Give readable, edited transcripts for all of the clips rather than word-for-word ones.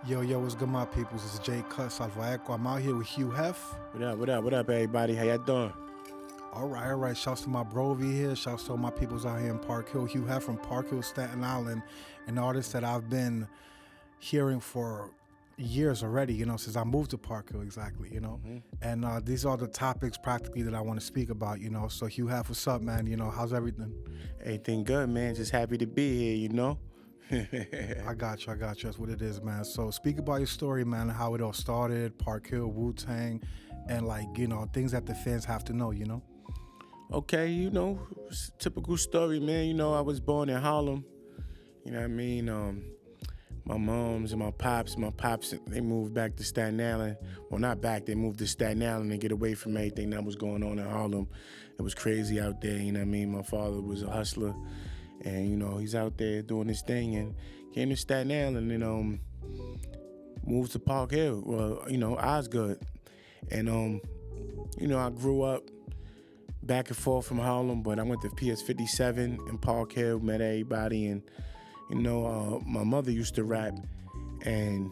Yo, what's good, my peoples? This is Jay Cuttz Salvaeco. I'm out here with Hue Hef. What up, everybody? How y'all doing? All right. Shouts to my bro over here. Shouts to all my peoples out here in Park Hill. Hue Hef from Park Hill, Staten Island, an artist that I've been hearing for years already, since I moved to Park Hill, exactly, And these are the topics practically that I want to speak about, So Hue Hef, what's up, man? How's everything? Everything good, man. Just happy to be here, I got you. That's what it is, man. So speak about your story, man, how it all started, Park Hill, Wu-Tang, and things that the fans have to know, Okay, typical story, man. I was born in Harlem. You know what I mean? My moms and my pops, they moved back to Staten Island. Well, not back, they moved to Staten Island to get away from everything that was going on in Harlem. It was crazy out there, you know what I mean? My father was a hustler. And, he's out there doing his thing and came to Staten Island and moved to Park Hill, Osgood. And, I grew up back and forth from Harlem, but I went to PS 57 in Park Hill, met everybody. And, my mother used to rap, and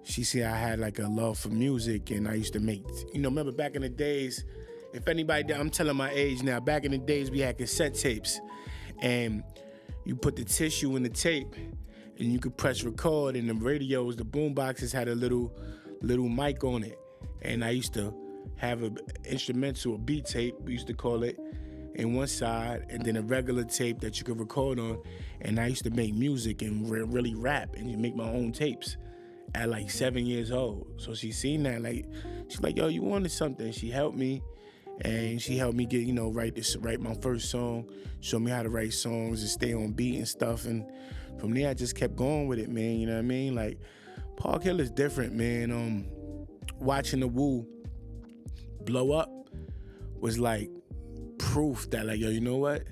she said I had like a love for music, and I used to make, remember back in the days, if anybody, I'm telling my age now, back in the days we had cassette tapes. And you put the tissue in the tape and you could press record, and the radios, the boom boxes had a little mic on it. And I used to have an instrumental, a beat tape, we used to call it, in one side, and then a regular tape that you could record on. And I used to make music and really rap and make my own tapes at like 7 years old. So she seen that, she's like, yo, you wanted something. She helped me. And she helped me get, write my first song, show me how to write songs and stay on beat and stuff. And from there, I just kept going with it, man. You know what I mean? Like, Park Hill is different, man. Watching the Wu blow up was like proof that, like, yo, you know what?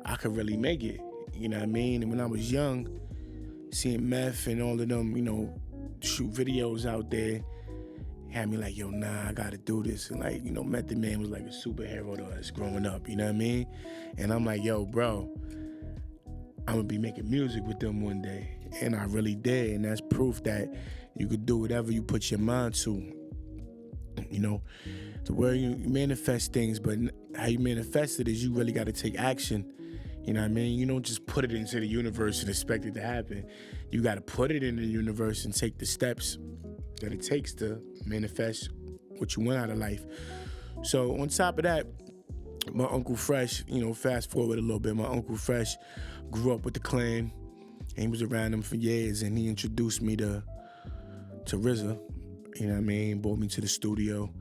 I could really make it. You know what I mean? And when I was young, seeing Meth and all of them, shoot videos out there, had me like, yo, nah, I gotta do this. And Method Man was like a superhero to us growing up, you know what I mean? And I'm like, yo, bro, I'm gonna be making music with them one day. And I really did, and that's proof that you could do whatever you put your mind to. The way you manifest things, but how you manifest it is you really gotta take action. You know what I mean? You don't just put it into the universe and expect it to happen. You gotta put it in the universe and take the steps that it takes to manifest what you want out of life. So on top of that, my Uncle Fresh, fast forward a little bit, my Uncle Fresh grew up with the Clan, and he was around them for years, and he introduced me to RZA, you know what I mean, brought me to the studio.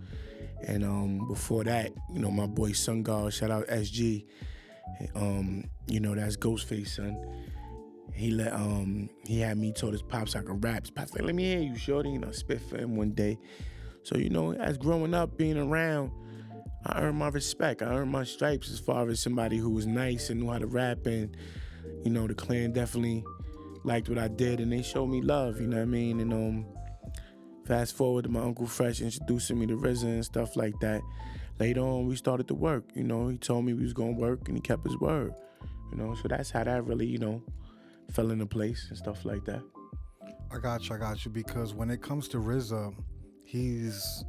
And before that, my boy Sun God, shout out SG, that's Ghostface son. He had me told his pops I could rap. His pops like, let me hear you, shorty. Spit for him one day. So, as growing up, being around, I earned my respect. I earned my stripes as far as somebody who was nice and knew how to rap. And, the Clan definitely liked what I did, and they showed me love, you know what I mean? And fast forward to my Uncle Fresh introducing me to RZA and stuff like that. Later on, we started to work. He told me we was going to work, and he kept his word. So that's how that really, fell into place and stuff like that. I got you, because when it comes to RZA, he's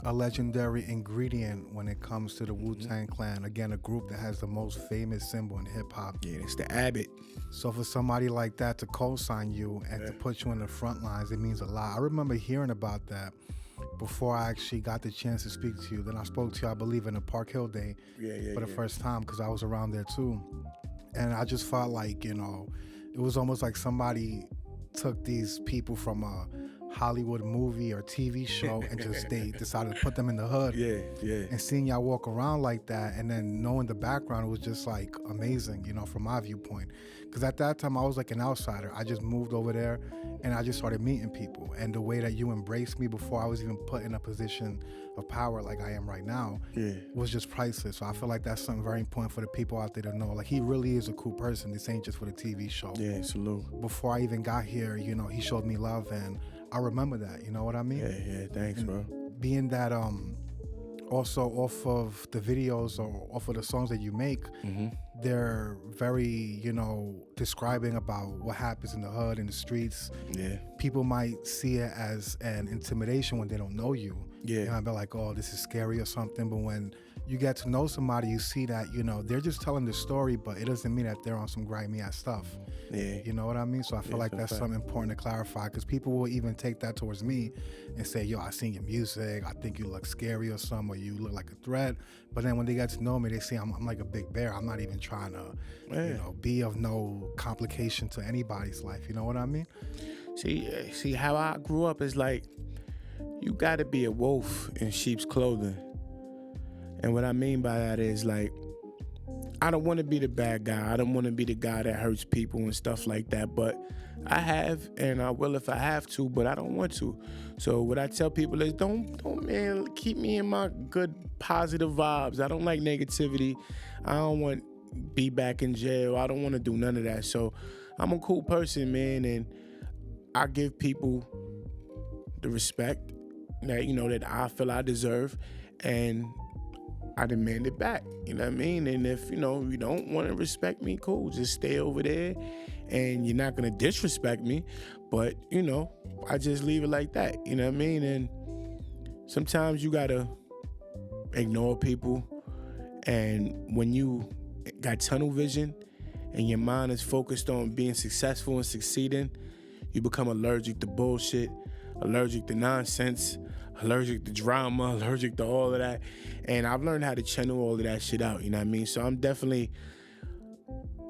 a legendary ingredient when it comes to the Wu-Tang Clan. Again, a group that has the most famous symbol in hip-hop. Yeah, it's the Abbot. So for somebody like that to co-sign you and to put you in the front lines, it means a lot. I remember hearing about that before I actually got the chance to speak to you. Then I spoke to you, I believe, in the Park Hill day for the first time, because I was around there too. And I just felt like, it was almost like somebody took these people from a Hollywood movie or TV show and just they decided to put them in the hood. Yeah. And seeing y'all walk around like that, and then knowing the background, it was just like amazing, from my viewpoint. Because at that time I was like an outsider. I just moved over there and I just started meeting people. And the way that you embraced me before I was even put in a position of power like I am right now was just priceless. So I feel like that's something very important for the people out there to know. Like, he really is a cool person. This ain't just for the TV show. Yeah, salute. Before I even got here, he showed me love, and I remember that. You know what I mean? Yeah, thanks, bro. Being that also off of the videos or off of the songs that you make, they're very, describing about what happens in the hood, in the streets. Yeah. People might see it as an intimidation when they don't know you. Yeah. You might be like, oh, this is scary or something. But when you get to know somebody, you see that, they're just telling the story, but it doesn't mean that they're on some grimy ass stuff. Yeah. You know what I mean? So I feel like that's something important to clarify, because people will even take that towards me and say, yo, I seen your music, I think you look scary or something, or you look like a threat. But then when they get to know me, they see I'm like a big bear. I'm not even trying to, be of no complication to anybody's life. You know what I mean? See how I grew up is like, you gotta be a wolf in sheep's clothing. And what I mean by that is, like, I don't want to be the bad guy. I don't want to be the guy that hurts people and stuff like that. But I have, and I will if I have to, but I don't want to. So what I tell people is, don't man, keep me in my good, positive vibes. I don't like negativity. I don't want to be back in jail. I don't want to do none of that. So I'm a cool person, man, and I give people the respect that, that I feel I deserve, and I demand it back, you know what I mean? And if, you don't want to respect me, cool, just stay over there, and you're not going to disrespect me, but, I just leave it like that, you know what I mean? And sometimes you got to ignore people, and when you got tunnel vision and your mind is focused on being successful and succeeding, you become allergic to bullshit, allergic to nonsense, allergic to drama, allergic to all of that. And I've learned how to channel all of that shit out, you know what I mean? So I'm definitely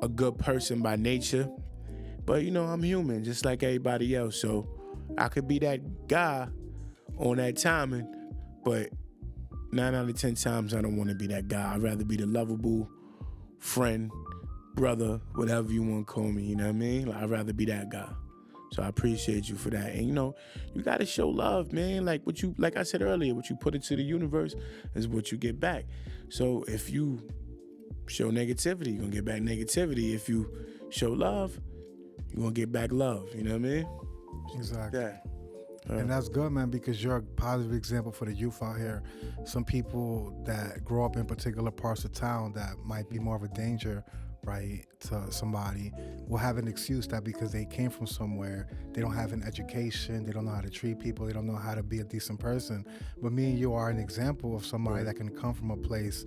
a good person by nature, but I'm human just like everybody else. So I could be that guy on that timing, but 9 out of 10 times I don't want to be that guy. I'd rather be the lovable friend, brother, whatever you want to call me, you know what I mean? Like, I'd rather be that guy. So I appreciate you for that. And you gotta show love, man. Like I said earlier, what you put into the universe is what you get back. So if you show negativity, you're gonna get back negativity. If you show love, you're gonna get back love. You know what I mean? Exactly. Yeah. And that's good, man, because you're a positive example for the youth out here. Some people that grow up in particular parts of town that might be more of a danger, right, to somebody, will have an excuse that because they came from somewhere, they don't have an education, they don't know how to treat people, they don't know how to be a decent person. But me and you are an example of somebody that can come from a place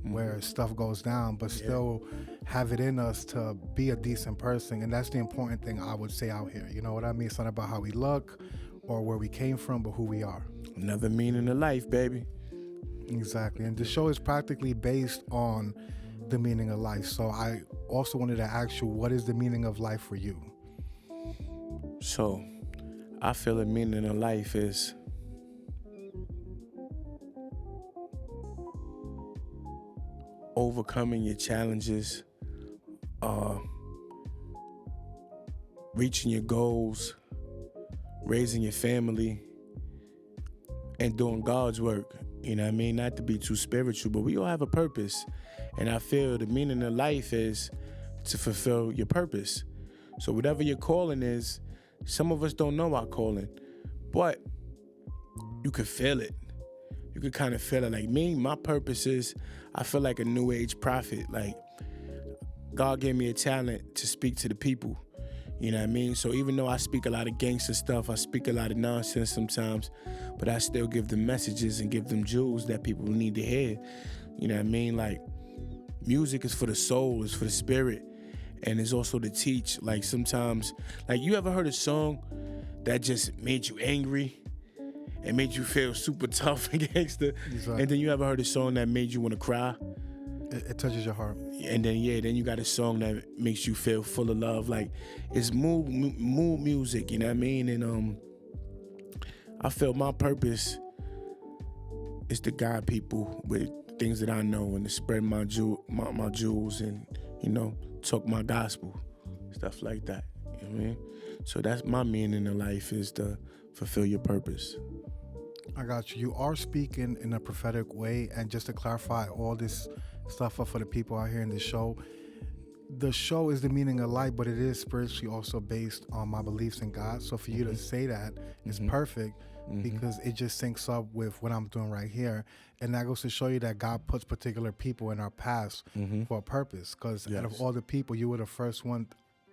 where stuff goes down, but still have it in us to be a decent person. And that's the important thing I would say out here. You know what I mean? It's not about how we look or where we came from, but who we are. Another meaning of life, baby. Exactly. And the show is practically based on the meaning of life. So I also wanted to ask you, what is the meaning of life for you? So I feel the meaning of life is overcoming your challenges, reaching your goals, raising your family, and doing God's work. You know what I mean? Not to be too spiritual, but we all have a purpose. And I feel the meaning of life is to fulfill your purpose. So whatever your calling is, some of us don't know our calling, but you could feel it. You could kind of feel it. Like me, my purpose is, I feel like a new age prophet. Like God gave me a talent to speak to the people. You know what I mean? So even though I speak a lot of gangster stuff, I speak a lot of nonsense sometimes, but I still give them messages and give them jewels that people need to hear. You know what I mean? Like, music is for the soul, it's for the spirit, and it's also to teach. Like sometimes, like, you ever heard a song that just made you angry and made you feel super tough and gangster? Exactly. And then you ever heard a song that made you want to cry? It touches your heart. And then you got a song that makes you feel full of love. Like, it's mood music, you know what I mean? And I feel my purpose is to guide people with things that I know and to spread my jewels and, talk my gospel, stuff like that. You know what I mean? So that's my meaning in life, is to fulfill your purpose. I got you. You are speaking in a prophetic way, and just to clarify all this stuff up for the people out here in the show, the show is the meaning of life, but it is spiritually also based on my beliefs in God. So for you to say that is perfect because it just syncs up with what I'm doing right here. And that goes to show you that God puts particular people in our paths for a purpose. Because out of all the people, you were the first one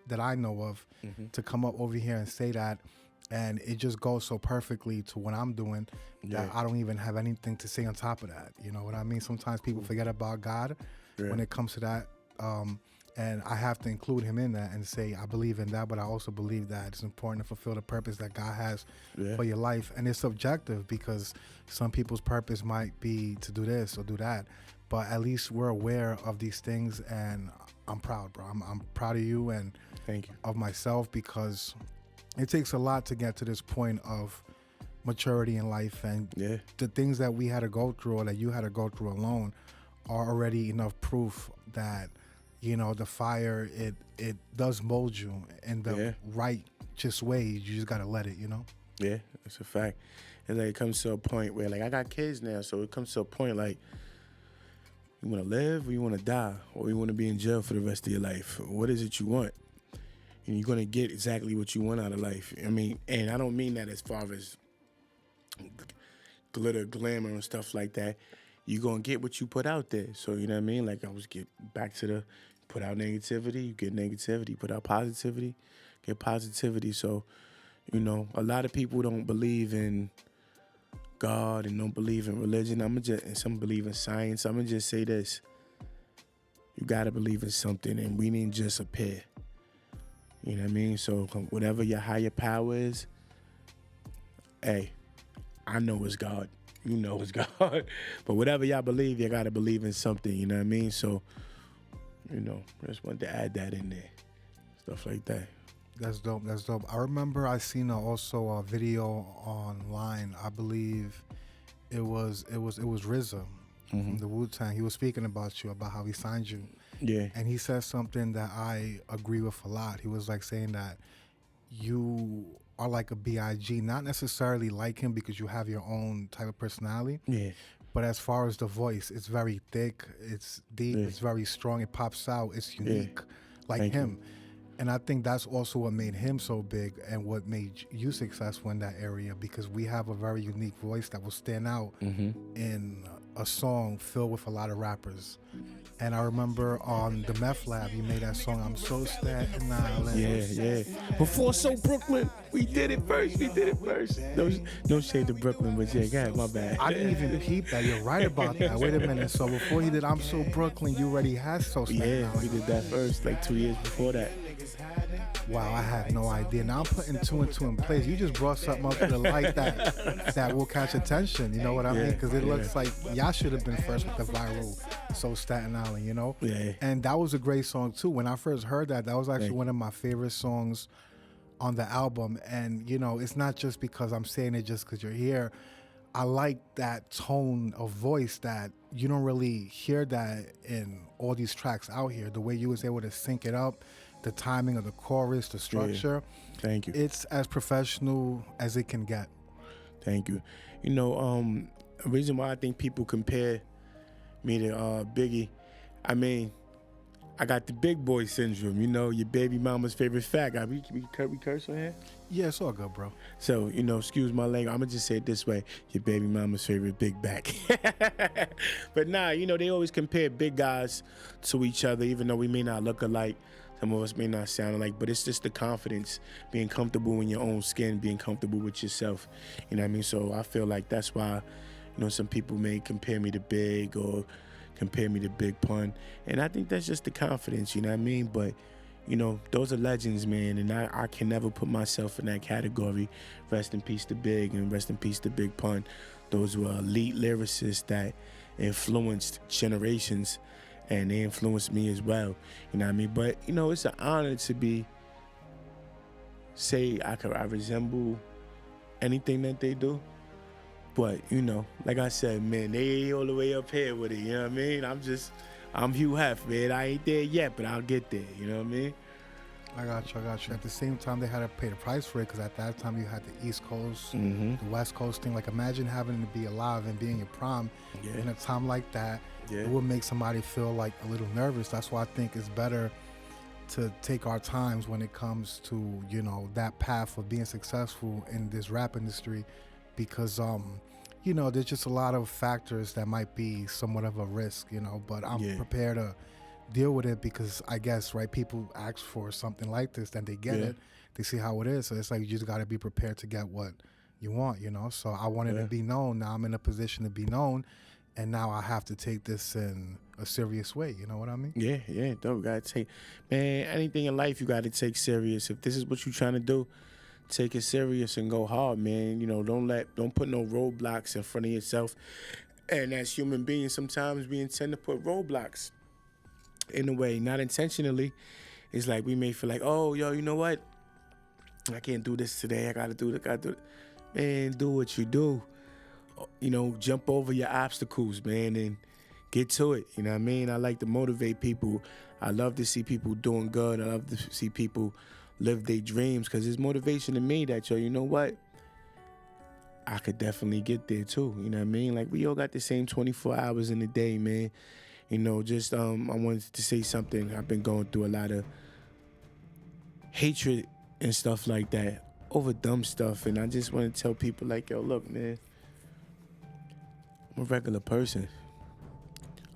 that I know of to come up over here and say that. And it just goes so perfectly to what I'm doing that I don't even have anything to say on top of that. You know what I mean? Sometimes people forget about God when it comes to that. And I have to include him in that and say, I believe in that, but I also believe that it's important to fulfill the purpose that God has for your life. And it's subjective because some people's purpose might be to do this or do that. But at least we're aware of these things, and I'm proud, bro. I'm proud of you and thank you. Of myself, because it takes a lot to get to this point of maturity in life. And the things that we had to go through or that you had to go through alone are already enough proof that, you know, the fire, it does mold you in the righteous way. You just got to let it, you know? Yeah, that's a fact. And like it comes to a point where, like, I got kids now, so it comes to a point like, you want to live or you want to die, or you want to be in jail for the rest of your life? What is it you want? And you're going to get exactly what you want out of life. I mean, and I don't mean that as far as glitter, glamour, and stuff like that. You're going to get what you put out there. So, you know what I mean? Like, I was get back to the put out negativity, you get negativity. Put out positivity, get positivity. So, you know, a lot of people don't believe in God and don't believe in religion. And some believe in science. I'm going to just say this. You got to believe in something, and we didn't just appear. You know what I mean? So whatever your higher power is, hey, I know it's God. You know it's God. But whatever y'all believe, you got to believe in something. You know what I mean? So, you know, I just wanted to add that in there. Stuff like that. That's dope. That's dope. I remember I seen also a video online. I believe it was RZA from the Wu-Tang. He was speaking about you, about how he signed you. Yeah. And he said something that I agree with a lot. He was like saying that you are like a B.I.G., not necessarily like him because you have your own type of personality. Yeah. But as far as the voice, it's very thick, it's deep, it's very strong, it pops out, it's unique, like Thank him. And I think that's also what made him so big and what made you successful in that area, because we have a very unique voice that will stand out in a song filled with a lot of rappers. And I remember on the Meth Lab, you made that song, I'm So Staten Island. Yeah. Before So Brooklyn, we did it first. No shade to Brooklyn, but yeah, go ahead, my bad. I didn't even peep that. You're right about that. Wait a minute. So before he did I'm So Brooklyn, you already had So Staten Island. Yeah, we did that first, like 2 years before that. Wow, I had no idea. Now I'm putting two and two in place. You just brought something up to the light that will catch attention. You know what I mean? Because it looks like y'all should have been first with the viral So Staten Island, you know? Yeah. And that was a great song too. When I first heard that was actually one of my favorite songs on the album. And, you know, it's not just because I'm saying it just because you're here. I like that tone of voice that you don't really hear that in all these tracks out here. The way you was able to sync it up, the timing of the chorus, the structure. Yeah. Thank you. It's as professional as it can get. Thank you. You know, the reason why I think people compare me to Biggie, I mean, I got the big boy syndrome, you know, your baby mama's favorite fat guy. We curse on here? Yeah, it's all good, bro. So, you know, excuse my language. I'm going to just say it this way. Your baby mama's favorite big back. But nah, you know, they always compare big guys to each other, even though we may not look alike. Some of us may not sound alike, but it's just the confidence, being comfortable in your own skin, being comfortable with yourself. You know what I mean? So I feel like that's why, you know, some people may compare me to Big or compare me to Big Pun. And I think that's just the confidence, you know what I mean? But, you know, those are legends, man, and I can never put myself in that category. Rest in peace to Big and rest in peace to Big Pun. Those were elite lyricists that influenced generations, and they influenced me as well, you know what I mean? But, you know, it's an honor to say I resemble anything that they do. But, you know, like I said, man, they all the way up here with it, you know what I mean? I'm Hue Hef, man. I ain't there yet, but I'll get there, you know what I mean? I got you. At the same time, they had to pay the price for it, because at that time you had the East Coast, the West Coast thing. Like, imagine having to be alive and being your prime in a time like that. Yeah. It would make somebody feel like a little nervous. That's why I think it's better to take our times when it comes to, you know, that path of being successful in this rap industry, because you know, there's just a lot of factors that might be somewhat of a risk, you know, but I'm prepared to deal with it, because I guess, right, people ask for something like this, then they get it, they see how it is, so it's like you just got to be prepared to get what you want, you know. So I wanted to be known. Now I'm in a position to be known, and now I have to take this in a serious way, you know what I mean? Yeah, don't gotta take, man, anything in life you gotta take serious. If this is what you're trying to do, take it serious and go hard, man. You know, don't put no roadblocks in front of yourself. And as human beings, sometimes we intend to put roadblocks in a way, not intentionally. It's like we may feel like, oh, yo, you know what? I can't do this today. I gotta do it. Man, do what you do. You know, jump over your obstacles, man, and get to it. You know what I mean? I like to motivate people. I love to see people doing good. I love to see people live their dreams, because it's motivation to me that, yo, you know what? I could definitely get there too. You know what I mean? Like, we all got the same 24 hours in a day, man. You know, just I wanted to say something. I've been going through a lot of hatred and stuff like that over dumb stuff, and I just want to tell people, like, yo, look, man, I'm a regular person.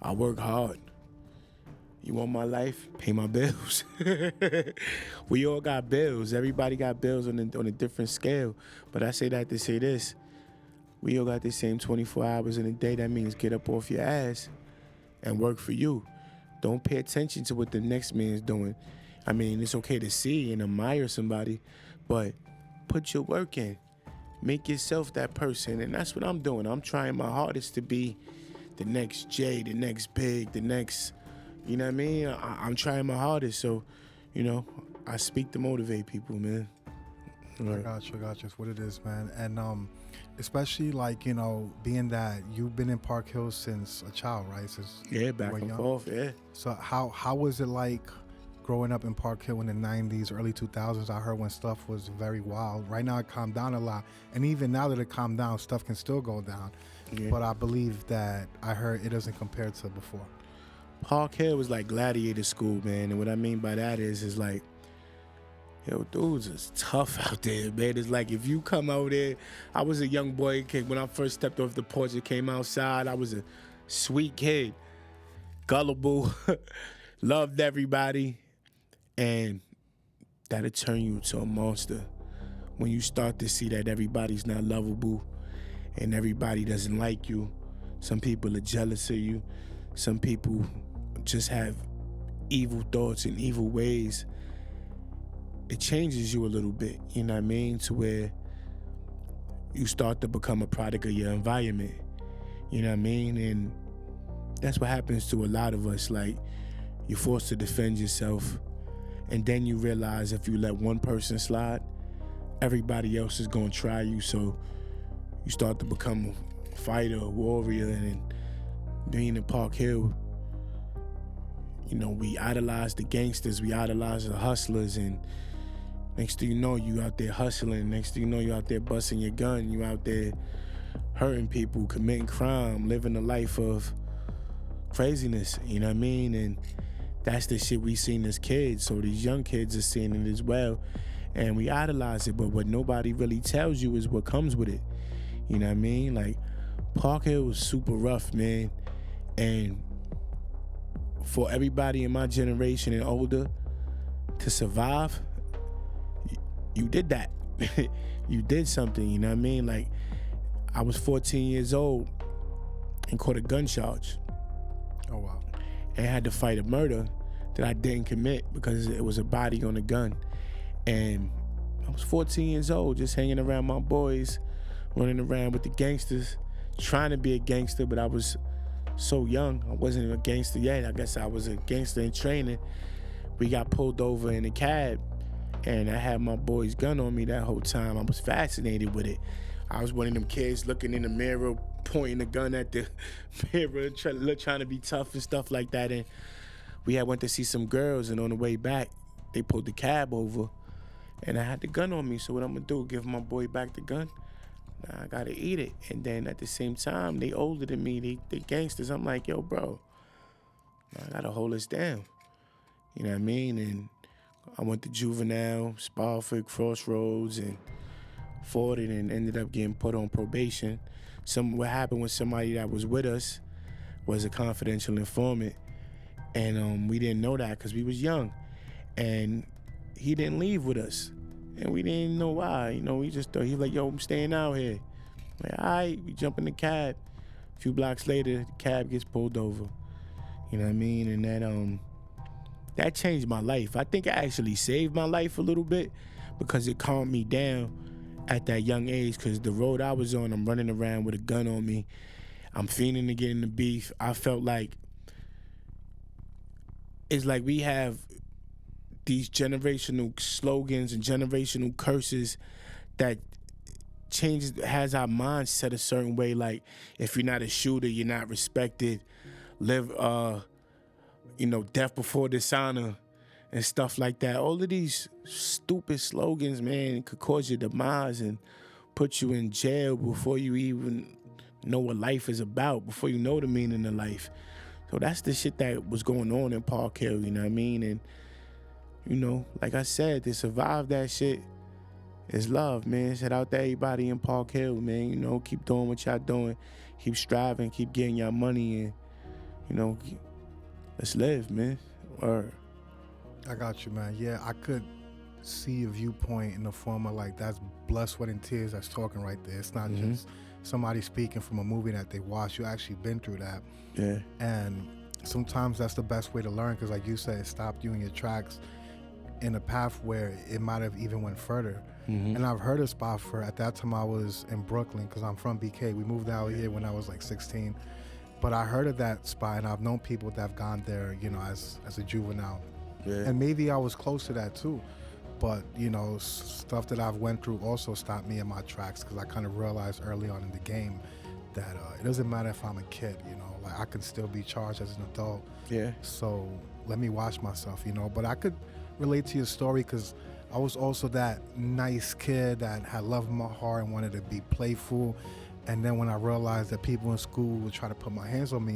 I work hard. You want my life? Pay my bills. We all got bills. Everybody got bills on a different scale. But I say that to say this. We all got the same 24 hours in a day. That means get up off your ass and work for you. Don't pay attention to what the next man's doing. I mean, it's okay to see and admire somebody, but put your work in. Make yourself that person, and that's what I'm doing. I'm trying my hardest to be the next Jay, the next Big, the next, you know what I mean? I'm trying my hardest, so, you know, I speak to motivate people, man. Right. I got you. It's what it is, man. And especially, like, you know, being that you've been in Park Hill since a child, right? Since back and forth, So how was it like growing up in Park Hill in the 90s, early 2000s? I heard when stuff was very wild. Right now it calmed down a lot. And even now that it calmed down, stuff can still go down. Yeah. But I believe that I heard it doesn't compare to before. Park Hill was like Gladiator School, man. And what I mean by that is like, yo, dudes is tough out there, man. It's like if you come out there, I was a young boy when I first stepped off the porch and came outside. I was a sweet kid, gullible, loved everybody. And that'll turn you to a monster when you start to see that everybody's not lovable and everybody doesn't like you. Some people are jealous of you. Some people just have evil thoughts and evil ways. It changes you a little bit, you know what I mean? To where you start to become a product of your environment, you know what I mean? And that's what happens to a lot of us. Like, you're forced to defend yourself, and then you realize if you let one person slide, everybody else is gonna try you. So you start to become a fighter, a warrior. And being in Park Hill, you know, we idolize the gangsters, we idolize the hustlers, and next thing you know, you out there hustling. Next thing you know, you out there busting your gun. You out there hurting people, committing crime, living a life of craziness, you know what I mean? And that's the shit we seen as kids. So these young kids are seeing it as well. And we idolize it, but what nobody really tells you is what comes with it. You know what I mean? Like, Park Hill was super rough, man. And for everybody in my generation and older to survive, you did that. You did something, you know what I mean? Like, I was 14 years old and caught a gun charge. Oh, wow. And had to fight a murder that I didn't commit because it was a body on a gun. And I was 14 years old, just hanging around my boys, running around with the gangsters, trying to be a gangster, but I was so young. I wasn't a gangster yet. I guess I was a gangster in training. We got pulled over in a cab, and I had my boy's gun on me that whole time. I was fascinated with it. I was one of them kids looking in the mirror, pointing the gun at the mirror, trying to be tough and stuff like that. And we had went to see some girls, and on the way back, they pulled the cab over, and I had the gun on me. So what I'm gonna do, give my boy back the gun? Nah, I gotta eat it. And then at the same time, they older than me, they gangsters. I'm like, yo, bro, I gotta hold us down. You know what I mean? And I went to juvenile, Spofford, Crossroads, and fought it and ended up getting put on probation. What happened with somebody that was with us was a confidential informant, and we didn't know that because we was young, and he didn't leave with us, and we didn't know why. You know, we just thought, he was like, yo, I'm staying out here. Like, all right, we jump in the cab. A few blocks later, the cab gets pulled over. You know what I mean? And that changed my life. I think it actually saved my life a little bit because it calmed me down at that young age, because the road I was on, I'm running around with a gun on me. I'm fiending to get in the beef. I felt like it's like we have these generational slogans and generational curses that has our minds set a certain way. Like, if you're not a shooter, you're not respected. Live, death before dishonor and stuff like that. All of these stupid slogans, man, could cause your demise and put you in jail before you even know what life is about, before you know the meaning of life. So that's the shit that was going on in Park Hill, you know what I mean? And, like I said, to survive that shit is love, man. Shout out to everybody in Park Hill, man. Keep doing what y'all doing. Keep striving, keep getting y'all money, and, let's live, man. I got you, man. Yeah, I could see a viewpoint in the form of, like, that's blood, sweat, and tears that's talking right there. It's not just somebody speaking from a movie that they watched. You actually been through that. Yeah. And sometimes that's the best way to learn, because, like you said, it stopped you in your tracks in a path where it might have even went further. And I've heard of Spofford. At that time, I was in Brooklyn, because I'm from BK. We moved out here when I was like 16. But I heard of that spot, and I've known people that have gone there, as a juvenile. Yeah. And maybe I was close to that too. But, stuff that I've went through also stopped me in my tracks, because I kind of realized early on in the game that it doesn't matter if I'm a kid, like, I can still be charged as an adult. Yeah. So let me watch myself, But I could relate to your story, because I was also that nice kid that had love in my heart and wanted to be playful. And then when I realized that people in school would try to put their hands on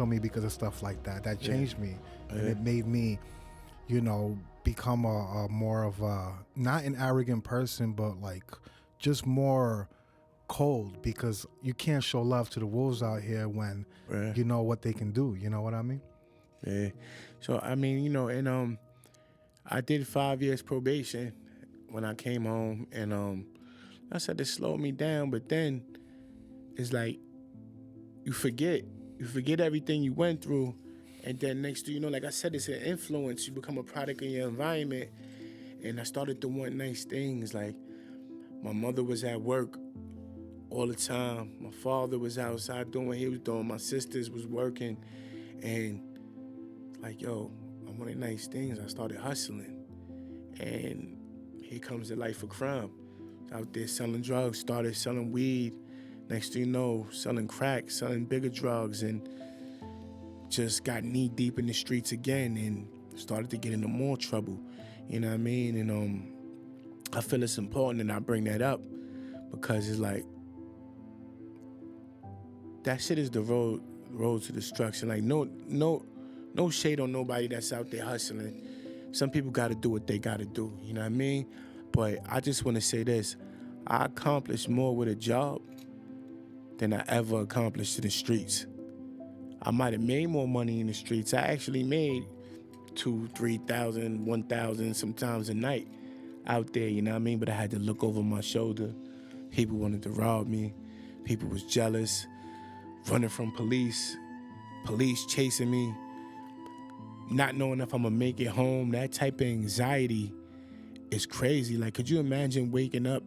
me because of stuff like that, that changed me. And it made me, become a more of a, not an arrogant person, but like just more cold, because you can't show love to the wolves out here when you know what they can do. You know what I mean? Yeah. So, I mean, and I did 5 years probation when I came home, and I said it slowed me down, but then it's like you forget everything you went through, and then next thing you know, like I said, it's an influence. You become a product of your environment, and I started to want nice things. Like, my mother was at work all the time. My father was outside doing what he was doing. My sisters was working, and like, yo, I wanted nice things. I started hustling, and here comes the life of crime. Out there selling drugs, started selling weed. Next thing you know, selling crack, selling bigger drugs, and just got knee deep in the streets again and started to get into more trouble. You know what I mean? And I feel it's important that I bring that up, because it's like, that shit is the road to destruction. Like, no shade on nobody that's out there hustling. Some people got to do what they got to do. You know what I mean? But I just want to say this. I accomplished more with a job than I ever accomplished in the streets. I might have made more money in the streets. I actually made $2,000, $3,000, $1,000 sometimes a night out there, you know what I mean? But I had to look over my shoulder. People wanted to rob me. People was jealous, running from police chasing me, not knowing if I'm gonna make it home. That type of anxiety is crazy. Like, could you imagine waking up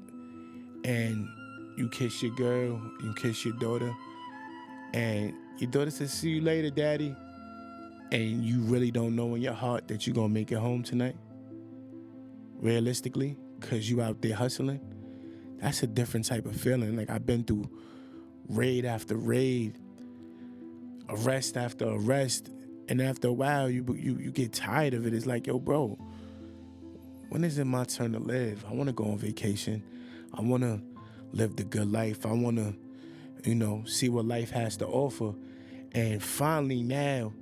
and you kiss your girl, you kiss your daughter, and your daughter says, "See you later, daddy," and you really don't know in your heart that you're gonna make it home tonight, realistically, because you out there hustling? That's a different type of feeling. Like, I've been through raid after raid, arrest after arrest, and after a while, you get tired of it. It's like, yo, bro, when is it my turn to live? I want to go on vacation. I want to live the good life. I want to, see what life has to offer. And finally now,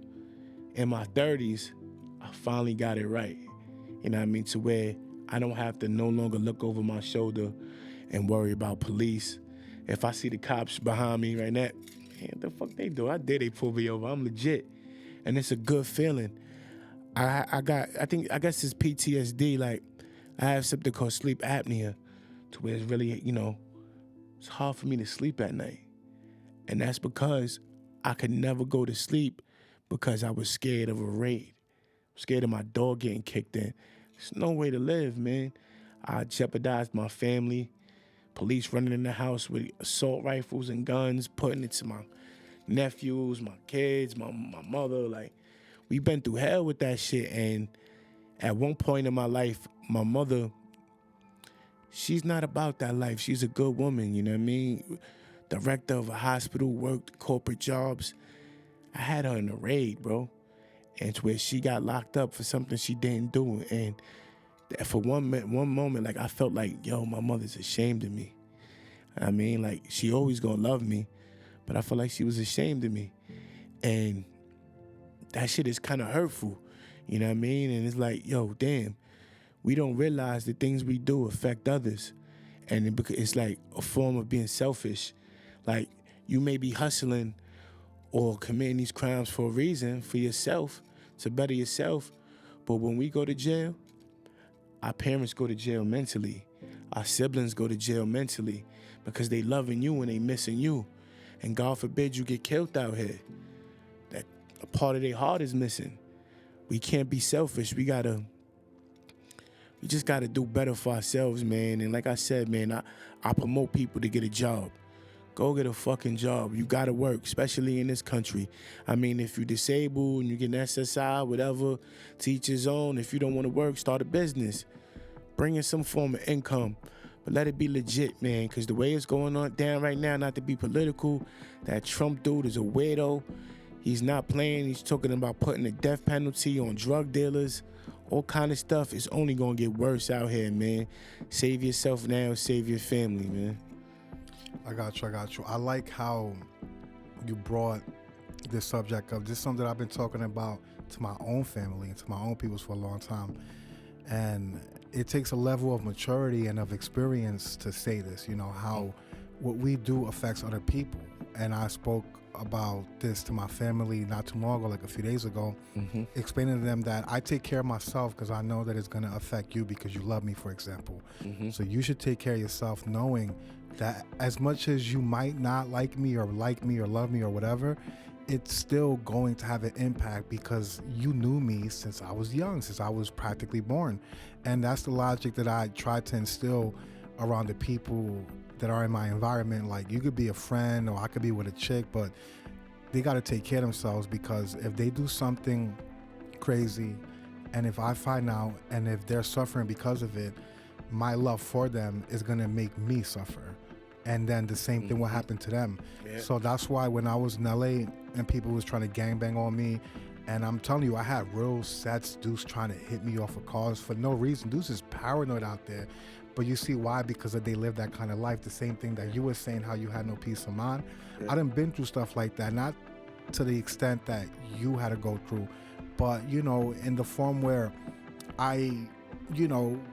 in my 30s, I finally got it right. You know what I mean? To where I don't have to no longer look over my shoulder and worry about police. If I see the cops behind me right now, man, what the fuck they do? I did they pull me over. I'm legit. And it's a good feeling. I guess it's PTSD. Like, I have something called sleep apnea, to where it's really, it's hard for me to sleep at night. And that's because I could never go to sleep because I was scared of a raid. Scared of my dog getting kicked in. There's no way to live, man. I jeopardized my family. Police running in the house with assault rifles and guns, putting it to my nephews, my kids, my mother. Like, we've been through hell with that shit. And at one point in my life, my mother, she's not about that life. She's a good woman, you know what I mean? Director of a hospital, worked corporate jobs. I had her in a raid, bro. And it's where she got locked up for something she didn't do. And for one moment, like, I felt like, yo, my mother's ashamed of me. I mean, like, she always gonna love me, but I felt like she was ashamed of me. And that shit is kind of hurtful, you know what I mean? And it's like, yo, damn, we don't realize the things we do affect others. And it's like a form of being selfish. Like, you may be hustling or committing these crimes for a reason, for yourself, to better yourself. But when we go to jail, our parents go to jail mentally. Our siblings go to jail mentally because they loving you and they missing you. And God forbid you get killed out here. That a part of their heart is missing. We can't be selfish. We just gotta do better for ourselves, man. And like I said, man, I promote people to get a job. Go get a fucking job. You gotta work, especially in this country. I mean, if you're disabled and you get an SSI, whatever, teach his own. If you don't want to work, start a business. Bring in some form of income. But let it be legit, man, because the way it's going on down right now, not to be political, that Trump dude is a weirdo. He's not playing. He's talking about putting the death penalty on drug dealers. All kind of stuff. It's only going to get worse out here, man. Save yourself now, save your family, man. I got you. I like how you brought this subject up. This is something I've been talking about to my own family and to my own peoples for a long time. And it takes a level of maturity and of experience to say this, how what we do affects other people. And I spoke about this to my family not too long ago, like a few days ago, explaining to them that I take care of myself because I know that it's going to affect you because you love me, for example. So you should take care of yourself, knowing that as much as you might not like me or love me or whatever, it's still going to have an impact because you knew me since I was young, since I was practically born. And that's the logic that I try to instill around the people that are in my environment. Like, you could be a friend or I could be with a chick, but they got to take care of themselves, because if they do something crazy and if I find out and if they're suffering because of it, my love for them is going to make me suffer. And then the same thing will happen to them. Yeah. So that's why when I was in LA and people was trying to gangbang on me, and I'm telling you, I had real sets, dudes trying to hit me off of cars for no reason. Dudes is paranoid out there. But you see why? Because they live that kind of life. The same thing that you were saying, how you had no peace of mind. Yeah. I done been through stuff like that, not to the extent that you had to go through, but, in the form where I,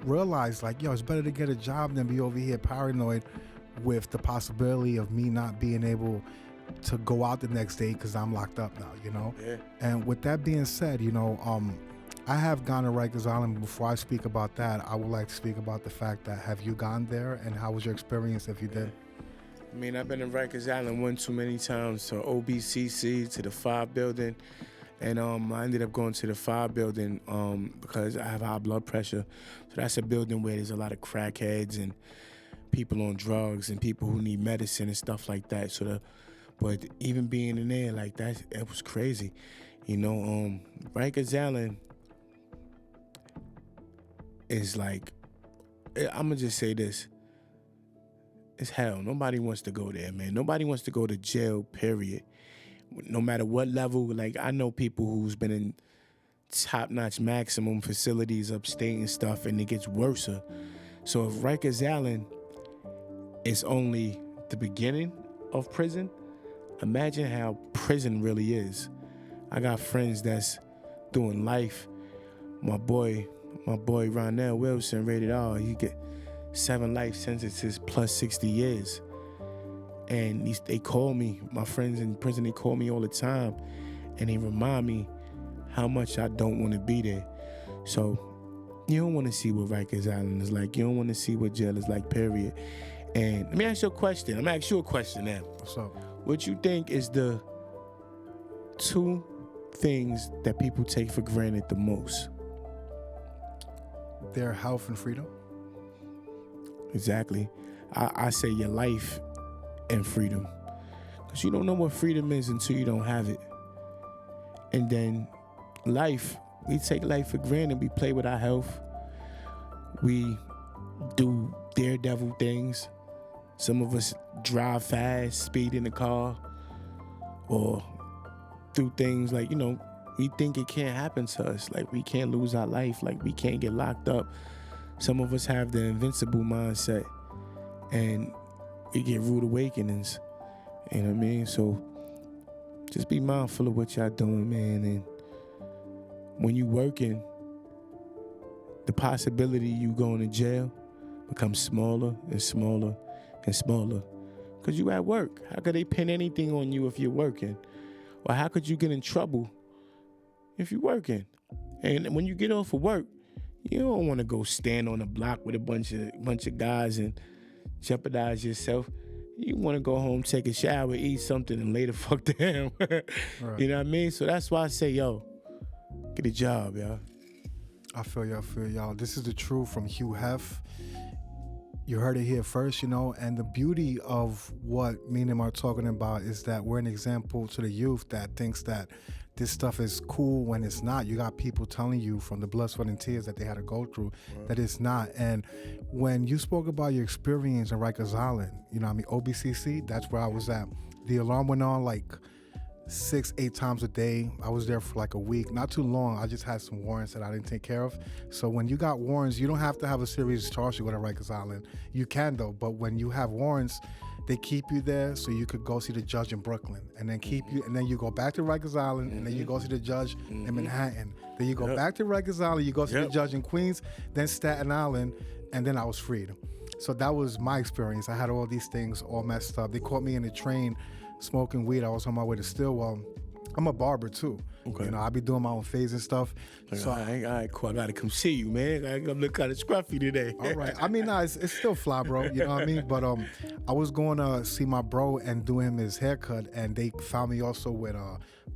realized, like, it's better to get a job than be over here paranoid with the possibility of me not being able to go out the next day because I'm locked up now, Yeah. And with that being said, I have gone to Rikers Island. Before I speak about that, I would like to speak about the fact that, have you gone there, and how was your experience if you did? I mean, I've been to Rikers Island one too many times, to OBCC, to the 5 building. And I ended up going to the 5 building because I have high blood pressure. So that's a building where there's a lot of crackheads and people on drugs and people who need medicine and stuff like that. But even being in there like that, it was crazy. Rikers Island is like, I'm gonna just say this. It's hell. Nobody wants to go there, man. Nobody wants to go to jail, period. No matter what level. Like, I know people who's been in top-notch maximum facilities upstate and stuff, and it gets worse. So if Rikers Island is only the beginning of prison, imagine how prison really is. I got friends that's doing life my boy Ronell Wilson, rated R, he get 7 life sentences plus 60 years. And they call me, my friends in prison, they call me all the time, and they remind me how much I don't want to be there. So you don't want to see what Rikers Island is like. You don't want to see what jail is like, period. And let me ask you a question. I'm going to ask you a question now. What's up? What you think is the 2 things that people take for granted the most? Their health and freedom. Exactly. I say your life and freedom. Because you don't know what freedom is until you don't have it. And then life, we take life for granted. We play with our health. We do daredevil things. Some of us drive fast, speed in the car, or do things like, we think it can't happen to us. Like, we can't lose our life. Like, we can't get locked up. Some of us have the invincible mindset, and we get rude awakenings. You know what I mean? So just be mindful of what y'all doing, man. And when you working, the possibility you going to jail becomes smaller and smaller and smaller. Because you at work. How could they pin anything on you if you're working? Or how could you get in trouble if you're working? And when you get off of work, you don't want to go stand on the block with a bunch of guys and jeopardize yourself. You want to go home, take a shower, eat something, and lay the fuck down. Right. You know what I mean? So that's why I say, yo, get a job, y'all. I feel y'all. This is the truth from Hue Hef. You heard it here first, and the beauty of what me and him are talking about is that we're an example to the youth that thinks that this stuff is cool when it's not. You got people telling you from the blood, sweat, and tears that they had to go through that it's not. And when you spoke about your experience in Rikers Island, OBCC, that's where I was at. The alarm went on like 6-8 times a day. I was there for like a week, not too long. I just had some warrants that I didn't take care of. So when you got warrants, you don't have to have a serious charge to go to Rikers Island. You can though, but when you have warrants, they keep you there so you could go see the judge in Brooklyn, and then keep you, and then you go back to Rikers Island, and then you go see the judge in Manhattan. Then you go back to Rikers Island, you go see the judge in Queens, then Staten Island, and then I was freed. So that was my experience. I had all these things all messed up. They caught me in the train smoking weed. I was on my way to Stillwell. I'm a barber too. Okay. I be doing my own fades and stuff. So all right, cool. I gotta come see you, man. I gotta look kind of scruffy today. All right. I mean, it's still fly, bro. You know what I mean? But I was going to see my bro and do him his haircut, and they found me also with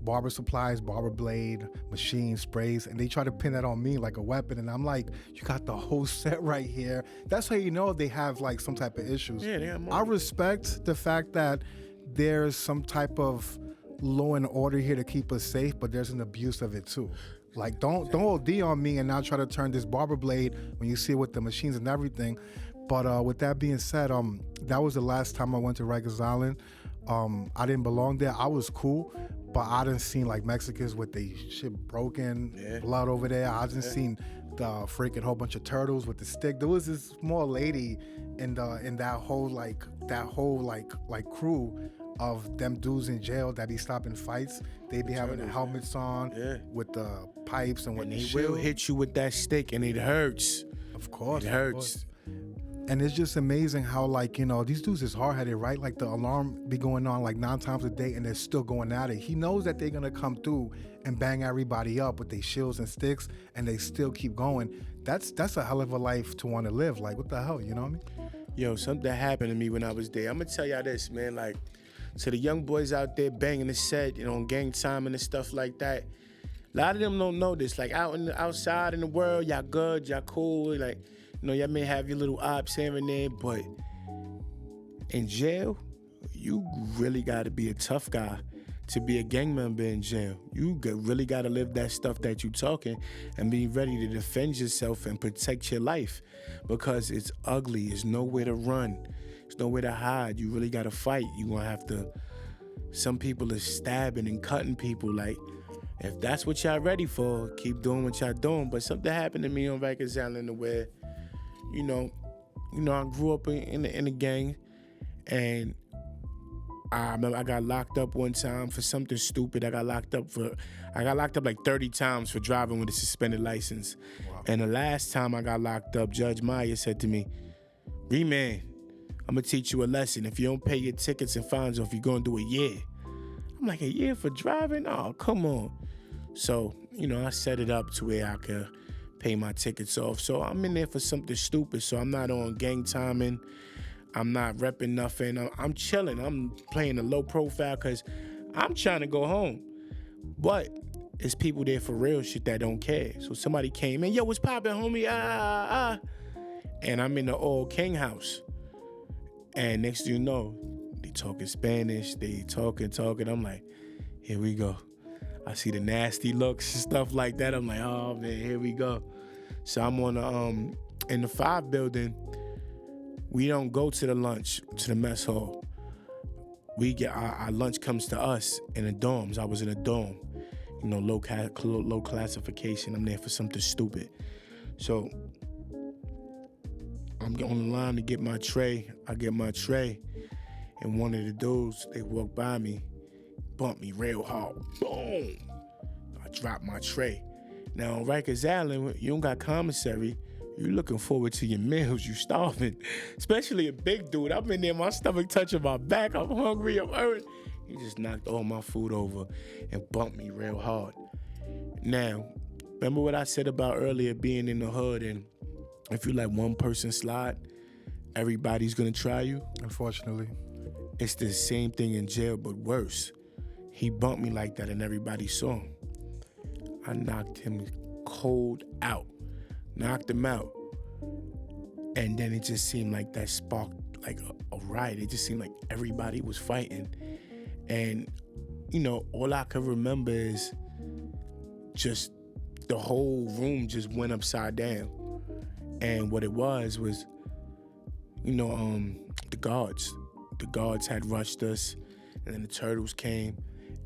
barber supplies, barber blade, machine, sprays, and they try to pin that on me like a weapon. And I'm like, you got the whole set right here. That's how you know they have like some type of issues. Yeah, I respect the fact that there's some type of law and order here to keep us safe, but there's an abuse of it too. Like, don't OD on me and now try to turn this barber blade when you see it with the machines and everything. But with that being said, that was the last time I went to Rikers Island. I didn't belong there. I was cool, but I didn't see like Mexicans with their shit broken, blood over there. I didn't seen the freaking whole bunch of turtles with the stick. There was this small lady in that whole crew of them dudes in jail that be stopping fights. They be having the helmets on with the pipes and with the shield. They will hit you with that stick and it hurts. Of course. It hurts. And it's just amazing how, these dudes is hard-headed, right? Like, the alarm be going on, 9 times a day, and they're still going at it. He knows that they're going to come through and bang everybody up with their shields and sticks, and they still keep going. That's a hell of a life to want to live. Like, what the hell, you know what I mean? Yo, something happened to me when I was there. I'm going to tell y'all this, man. To the young boys out there banging the set, on gang time and stuff like that, a lot of them don't know this. Outside in the world, y'all good, y'all cool, y'all may have your little ops here and there, but in jail, you really got to be a tough guy to be a gang member in jail. You really got to live that stuff that you talking and be ready to defend yourself and protect your life, because it's ugly. There's nowhere to run. There's nowhere to hide. You really got to fight. You going to have to, some people are stabbing and cutting people. If that's what y'all ready for, keep doing what y'all doing. But something happened to me on Rikers Island where, I grew up in the gang, and I remember I got locked up one time for something stupid. I got locked up like 30 times for driving with a suspended license. Wow. And the last time I got locked up, Judge Meyer said to me, "Remand, I'm gonna teach you a lesson. If you don't pay your tickets and fines off, you're gonna do a year." I'm like, a year for driving? Oh, come on. So, I set it up to where I could pay my tickets off. So I'm in there for something stupid. So I'm not on gang timing. I'm not repping nothing. I'm chilling. I'm playing a low profile because I'm trying to go home. But it's people there for real shit that don't care. So somebody came in, "Yo, what's poppin', homie? And I'm in the old King house. And next thing you know, they talking Spanish. They talking. I'm like, here we go. I see the nasty looks and stuff like that. I'm like, oh man, here we go. So I'm on in the 5 building. We don't go to the mess hall. We get our lunch comes to us in the dorms. I was in a dorm, low classification. I'm there for something stupid. So I'm on the line to get my tray. I get my tray, and one of the dudes, they walk by me, bump me real hard. Boom! I drop my tray. Now on Rikers Island, you don't got commissary. You looking forward to your meals. You starving, especially a big dude. I'm in there, my stomach touching my back. I'm hungry. I'm hurt. He just knocked all my food over and bumped me real hard. Now, remember what I said about earlier being in the hood, and if you let one person slide, everybody's gonna try you? Unfortunately. It's the same thing in jail, but worse. He bumped me like that and everybody saw him. I knocked him cold out. Knocked him out. And then it just seemed like that sparked like a riot. It just seemed like everybody was fighting. And, all I could remember is just the whole room just went upside down. And what it was, the guards. The guards had rushed us, and then the turtles came,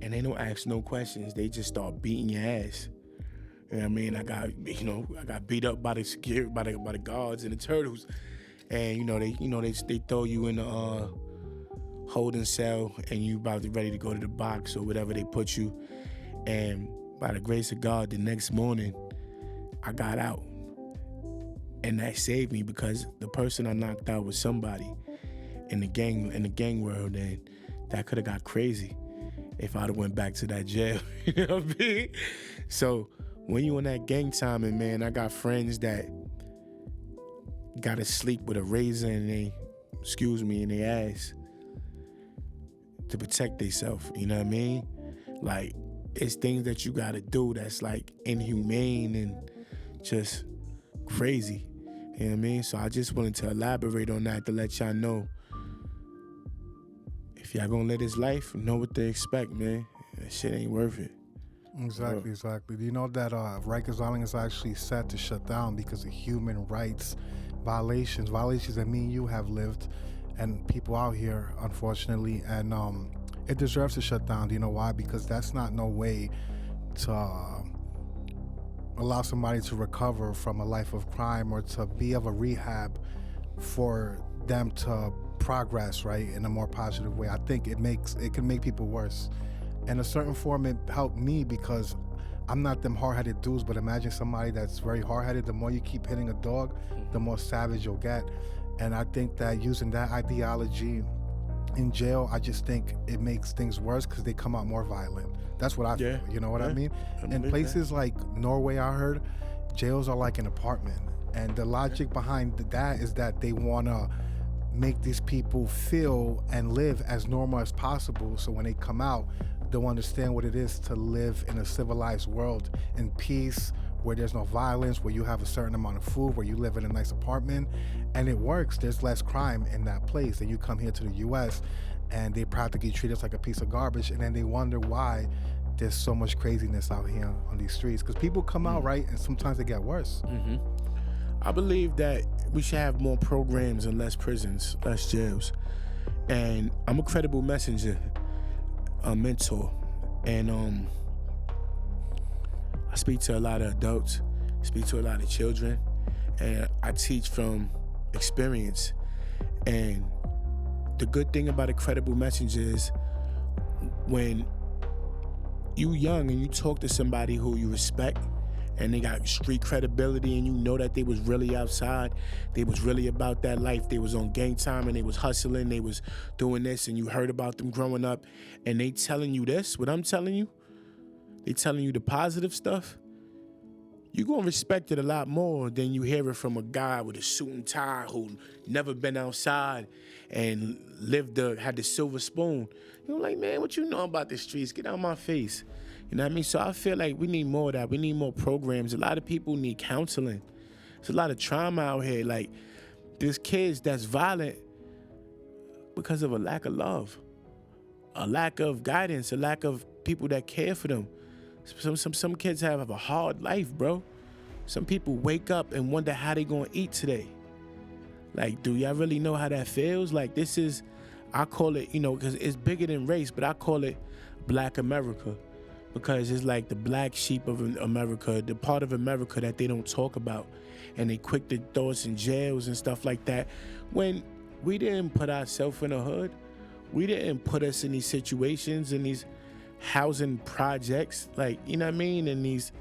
and they don't ask no questions. They just start beating your ass. You know what I mean? I got beat up by the security, by the guards and the turtles, and they throw you in a holding cell, and you about to ready to go to the box or whatever they put you. And by the grace of God, the next morning, I got out. And that saved me because the person I knocked out was somebody in the gang world, and that could have got crazy if I'd have went back to that jail. You know what I mean? So when you on that gang timing, man, I got friends that gotta sleep with a razor in their ass to protect themselves. You know what I mean? Like, it's things that you gotta do that's like inhumane and just crazy. You know what I mean? So I just wanted to elaborate on that to let y'all know, if y'all gonna live this life, know what to expect, man. That shit ain't worth it. Exactly. Do you know that Rikers Island is actually set to shut down because of human rights violations that me and you have lived, and people out here, unfortunately, and it deserves to shut down. Do you know why? Because that's not no way to allow somebody to recover from a life of crime or to be of a rehab for them to progress, right, in a more positive way. I think it can make people worse. In a certain form, it helped me because I'm not them hard-headed dudes, but imagine somebody that's very hard-headed. The more you keep hitting a dog, the more savage you'll get. And I think that using that ideology in jail, I just think it makes things worse because they come out more violent. That's what I feel. You know what I mean? In places like Norway, I heard, jails are like an apartment. And the logic behind that is that they want to make these people feel and live as normal as possible. So when they come out, they'll understand what it is to live in a civilized world in peace, where there's no violence, where you have a certain amount of food, where you live in a nice apartment. And it works. There's less crime in that place. And you come here to the U.S. and they practically treat us like a piece of garbage, and then they wonder why there's so much craziness out here on these streets. Because people come out, right, and sometimes they get worse. I believe that we should have more programs and less prisons, less jails. And I'm a credible messenger, a mentor, and I speak to a lot of adults, speak to a lot of children, and I teach from experience. And the good thing about a credible messenger is when you young and you talk to somebody who you respect and they got street credibility and you know that they was really outside, they was really about that life, they was on gang time and they was hustling, they was doing this, and you heard about them growing up, and they telling you this, what I'm telling you, they telling you the positive stuff, you gonna respect it a lot more than you hear it from a guy with a suit and tie who never been outside and had the silver spoon. You're like, man, what you know about the streets? Get out of my face. You know what I mean? So I feel like we need more of that. We need more programs. A lot of people need counseling. There's a lot of trauma out here. Like, there's kids that's violent because of a lack of love, a lack of guidance, a lack of people that care for them. Some kids have a hard life, bro. Some people wake up and wonder how they gonna eat today. Like, do y'all really know how that feels? Like, this is, I call it, you know, because it's bigger than race, but I call it Black America. Because it's like the black sheep of America, the part of America that they don't talk about. And they quick to throw us in jails and stuff like that. When we didn't put ourselves in the hood, we didn't put us in these situations, in these housing projects, like, you know what I mean? And these,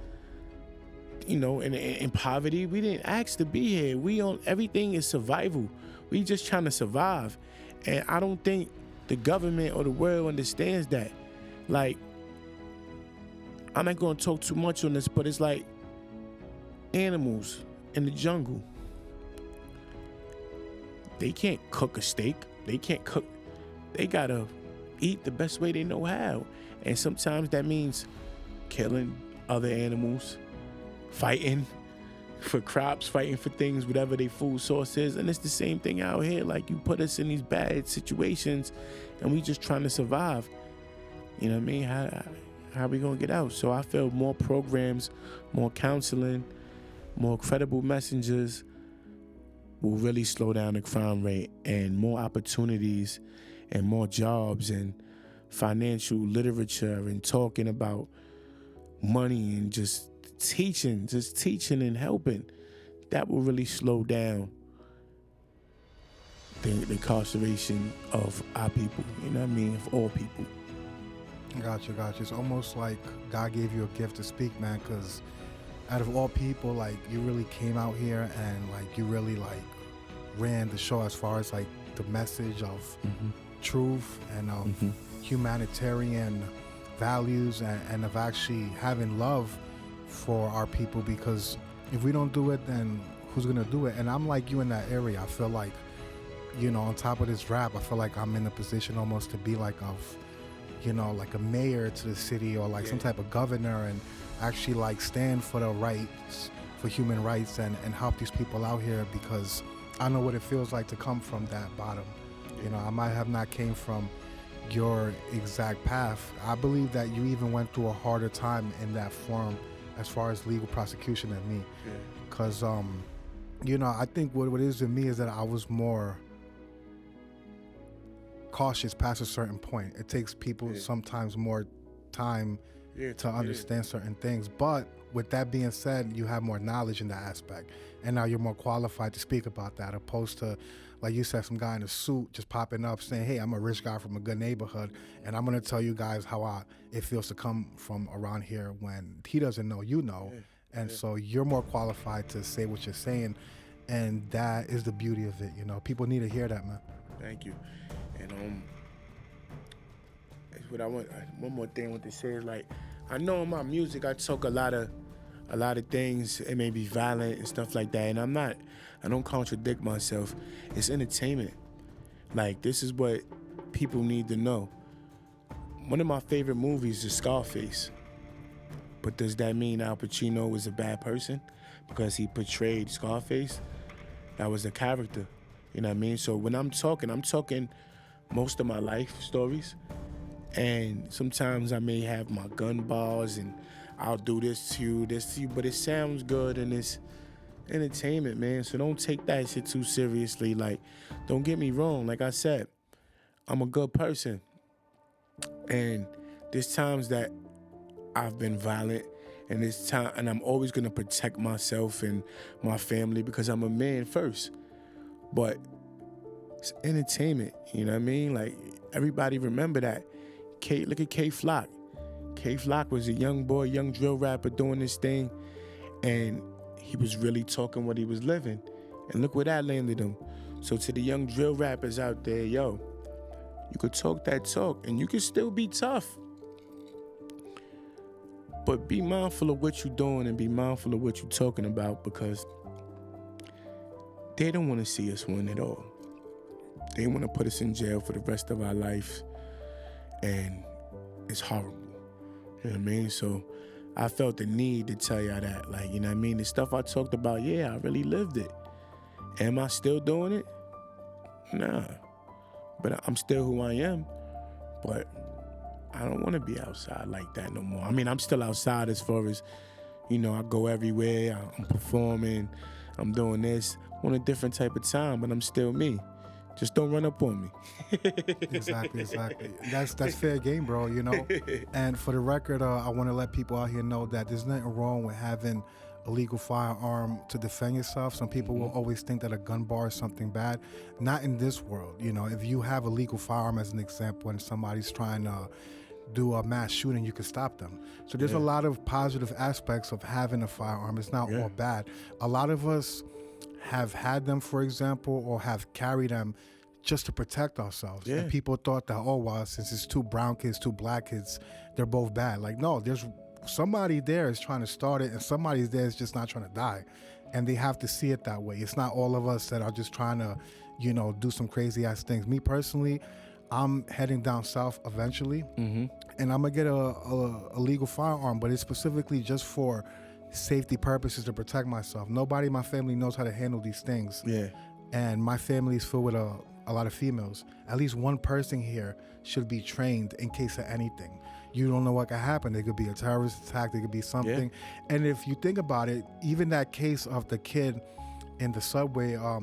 you know, in poverty, we didn't ask to be here. Everything is survival. We just trying to survive. And I don't think the government or the world understands that. Like, I'm not gonna talk too much on this, but it's like animals in the jungle. They can't cook a steak. They gotta eat the best way they know how. And sometimes that means killing other animals, fighting for crops, fighting for things, whatever their food source is. And it's the same thing out here. Like, you put us in these bad situations and we just trying to survive. You know what I mean? How are we gonna get out? So I feel more programs, more counseling, more credible messengers will really slow down the crime rate, and more opportunities and more jobs and financial literature and talking about money and just teaching and helping. That will really slow down the incarceration of our people, you know what I mean, of all people. Gotcha. It's almost like God gave you a gift to speak, man, because out of all people, like, you really came out here and, like, you really, like, ran the show as far as, like, the message of truth and of humanitarian values and of actually having love for our people, because if we don't do it, then who's gonna do it? And I'm like you in that area. I feel like, you know, on top of this rap, I feel like I'm in a position almost to be like you know, like a mayor to the city, or like some type of governor, and actually like stand for the rights, for human rights, and help these people out here, because I know what it feels like to come from that bottom. You know, I might have not came from your exact path. I believe that you even went through a harder time in that form as far as legal prosecution than me. Because, you know, I think what it is in me is that I was more cautious past a certain point. It takes people sometimes more time to understand certain things. But with that being said, you have more knowledge in that aspect. And now you're more qualified to speak about that, opposed to, like you said, some guy in a suit just popping up saying, hey, I'm a rich guy from a good neighborhood, and I'm going to tell you guys how it feels to come from around here, when he doesn't know, you know. And so you're more qualified to say what you're saying. And that is the beauty of it. You know, people need to hear that, man. Thank you. And what I want, one more thing I want to say is, like, I know in my music I talk a lot of things. It may be violent and stuff like that, and I don't contradict myself. It's entertainment. Like, this is what people need to know. One of my favorite movies is Scarface. But does that mean Al Pacino was a bad person because he portrayed Scarface? That was a character. You know what I mean? So when I'm talking most of my life stories. And sometimes I may have my gun bars and I'll do this to you, but it sounds good and it's entertainment, man. So don't take that shit too seriously. Like, don't get me wrong. Like I said, I'm a good person. And there's times that I've been violent, and I'm always gonna protect myself and my family because I'm a man first. But It's entertainment, you know what I mean? Like, everybody remember that. Look at K Flock. K Flock was a young boy, young drill rapper doing this thing, and he was really talking what he was living. And look where that landed him. So to the young drill rappers out there, yo, you could talk that talk, and you can still be tough. But be mindful of what you're doing and be mindful of what you're talking about, because they don't want to see us win at all. They want to put us in jail for the rest of our life, and it's horrible. You know what I mean? So I felt the need to tell y'all that. Like, you know what I mean? The stuff I talked about, yeah, I really lived it. Am I still doing it? Nah. But I'm still who I am. But I don't want to be outside like that no more. I mean, I'm still outside as far as, you know, I go everywhere. I'm performing. I'm doing this on a different type of time, but I'm still me. Just don't run up on me. Exactly. That's fair game, bro, you know? And for the record, I want to let people out here know that there's nothing wrong with having a legal firearm to defend yourself. Some people will always think that a gun bar is something bad. Not in this world. You know, if you have a legal firearm, as an example, and somebody's trying to do a mass shooting, you can stop them. So there's a lot of positive aspects of having a firearm. It's not all bad. A lot of us have had them, for example, or have carried them just to protect ourselves. And people thought that, oh, well, since it's two brown kids, two black kids, they're both bad. Like, no, there's somebody there is trying to start it, and somebody there is just not trying to die. And they have to see it that way. It's not all of us that are just trying to, you know, do some crazy ass things. Me personally, I'm heading down south eventually, and I'm gonna get a legal firearm, but it's specifically just for safety purposes, to protect myself. Nobody in my family knows how to handle these things. Yeah. And my family is filled with a lot of females. At least one person here should be trained in case of anything. You don't know what could happen. There could be a terrorist attack. There could be something. Yeah. And if you think about it, even that case of the kid in the subway, I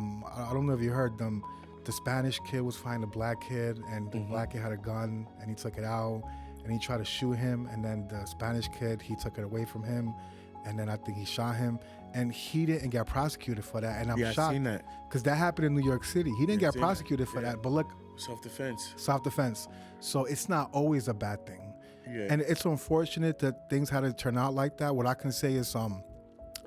don't know if you heard them. The Spanish kid was fighting a black kid, and the black kid had a gun, and he took it out, and he tried to shoot him, and then the Spanish kid, he took it away from him, and then I think he shot him, and he didn't get prosecuted for that. And I'm shocked. I seen that. Because that happened in New York City. He didn't get prosecuted for that, but look. Self-defense. So it's not always a bad thing. Yeah. And it's unfortunate that things had to turn out like that. What I can say is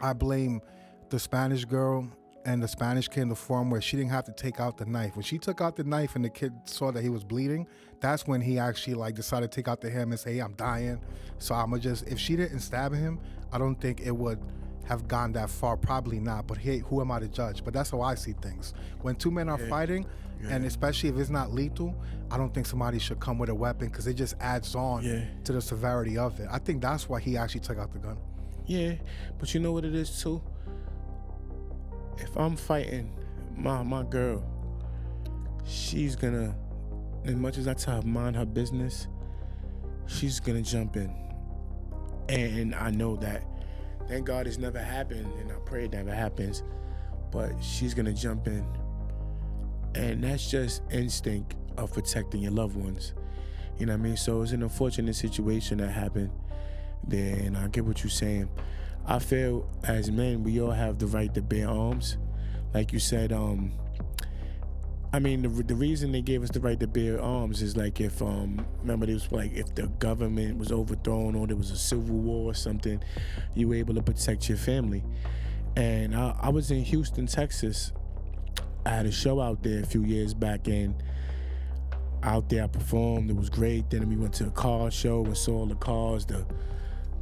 I blame the Spanish girl and the Spanish kid in the form where she didn't have to take out the knife. When she took out the knife and the kid saw that he was bleeding, that's when he actually like decided to take out the hammer and say, hey, I'm dying. So I'm just, if she didn't stab him, I don't think it would have gone that far. Probably not, but hey, who am I to judge? But that's how I see things. When two men are fighting, and especially if it's not lethal, I don't think somebody should come with a weapon, because it just adds on to the severity of it. I think that's why he actually took out the gun. Yeah, but you know what it is too? If I'm fighting my girl, she's gonna, as much as I tell her mind her business, she's gonna jump in. And I know that, thank God it's never happened, and I pray it never happens, but she's gonna jump in. And that's just instinct of protecting your loved ones. You know what I mean? So it's an unfortunate situation that happened there, and I get what you're saying. I feel as men, we all have the right to bear arms. Like you said, I mean, the reason they gave us the right to bear arms is like if, remember, it was like if the government was overthrown or there was a civil war or something, you were able to protect your family. And I was in Houston, Texas. I had a show out there a few years back, and out there I performed. It was great. Then we went to a car show and saw all the cars, the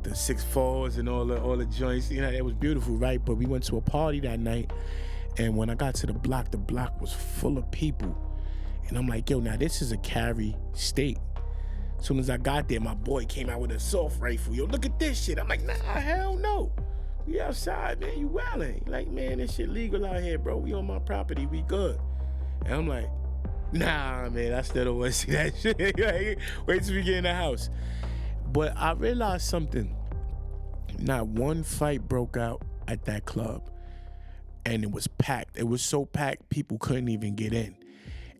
6-4s and all the joints. You know, it was beautiful, right? But we went to a party that night, and when I got to the block was full of people. And I'm like, yo, now this is a carry state. As soon as I got there, my boy came out with an assault rifle. Yo, look at this shit. I'm like, nah, hell no. We outside, man, you wildin'. Like, man, this shit legal out here, bro. We on my property, we good. And I'm like, nah, man, I still don't want to see that shit. Like, wait till we get in the house. But I realized something. Not one fight broke out at that club. And it was packed. It was so packed, people couldn't even get in.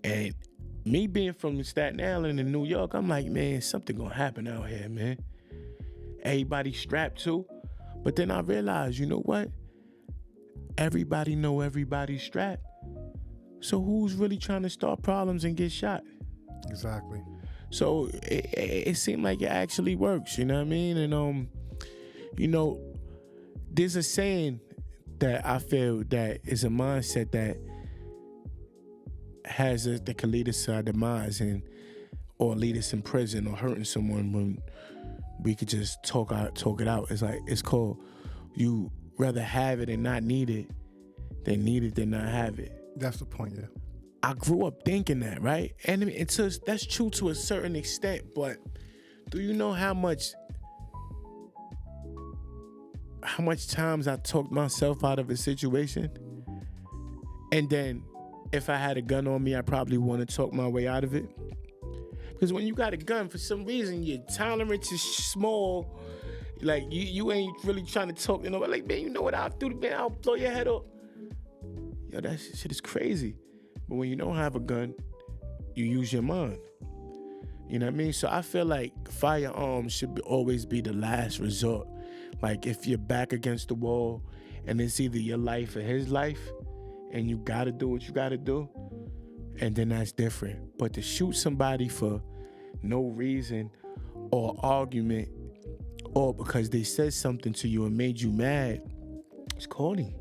And me being from Staten Island in New York, I'm like, man, something gonna happen out here, man. Everybody strapped too. But then I realized, you know what? Everybody know everybody's strapped. So who's really trying to start problems and get shot? Exactly. So it seemed like it actually works, you know what I mean? And you know, there's a saying that I feel that is a mindset that has us, that can lead us to our demise or lead us in prison or hurting someone when we could just talk it out. It's called, you rather have it and not need it than need it than not have it. That's the point, yeah. I grew up thinking that, right? And I mean, that's true to a certain extent, but do you know how much times I talked myself out of a situation? And then if I had a gun on me, I probably want to talk my way out of it. Because when you got a gun, for some reason, your tolerance is small. Like, you ain't really trying to talk to nobody. Like, man, you know what I'll do, man? I'll blow your head up. Yo, that shit is crazy. But when you don't have a gun, you use your mind. You know what I mean? So I feel like firearms should always be the last resort. Like, if you're back against the wall and it's either your life or his life, and you gotta do what you gotta do, and then that's different. But to shoot somebody for no reason or argument or because they said something to you and made you mad, it's corny.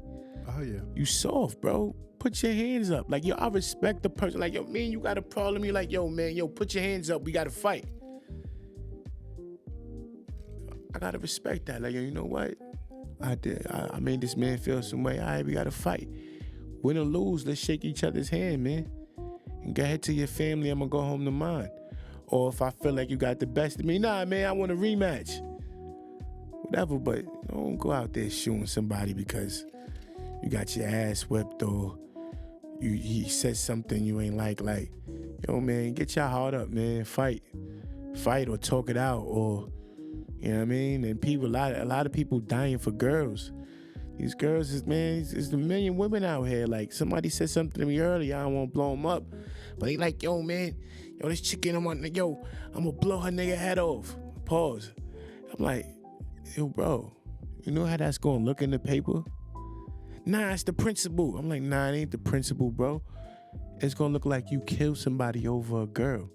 Oh, yeah. You soft, bro. Put your hands up. Like, yo, I respect the person. Like, yo, man, you got a problem. You like, yo, man, yo, put your hands up. We got to fight. I got to respect that. Like, yo, you know what? I made this man feel some way. All right, we got to fight. Win or lose, let's shake each other's hand, man. And go ahead to your family. I'm going to go home to mine. Or if I feel like you got the best of me, nah, man, I want a rematch. Whatever, but don't go out there shooting somebody because you got your ass whipped or he said something you ain't like, yo, man, get your heart up, man. Fight or talk it out, or, you know what I mean? And people, a lot of people dying for girls. These girls is, man, there's a million women out here. Like, somebody said something to me earlier, I don't want to blow them up, but they like, yo, man, yo, this chicken, I'm gonna blow her nigga head off. Pause. I'm like, yo, bro, you know how that's gonna look in the paper? Nah, it's the principle. I'm like, nah, it ain't the principle, bro. It's gonna look like you killed somebody over a girl.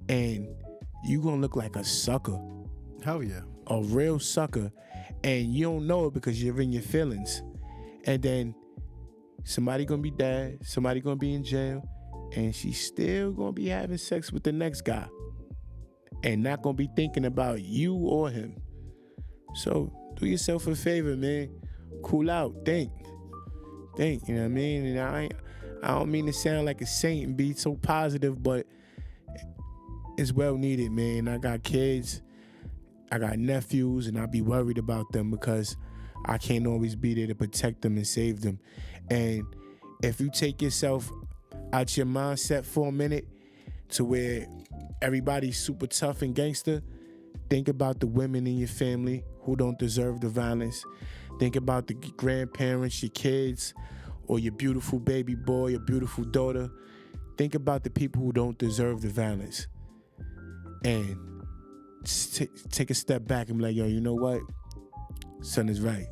And you gonna look like a sucker. Hell yeah. A real sucker. And you don't know it because you're in your feelings. And then somebody gonna be dead, somebody gonna be in jail, and she's still gonna be having sex with the next guy. And not gonna be thinking about you or him. So do yourself a favor, man. Cool out, think, you know what I mean? And I don't mean to sound like a saint and be so positive, but it's well needed, man. I got kids, I got nephews, and I be worried about them because I can't always be there to protect them and save them. And if you take yourself out your mindset for a minute to where everybody's super tough and gangster, think about the women in your family who don't deserve the violence. Think about the grandparents, your kids, or your beautiful baby boy, your beautiful daughter. Think about the people who don't deserve the violence. And take a step back and be like, yo, you know what? Son is right.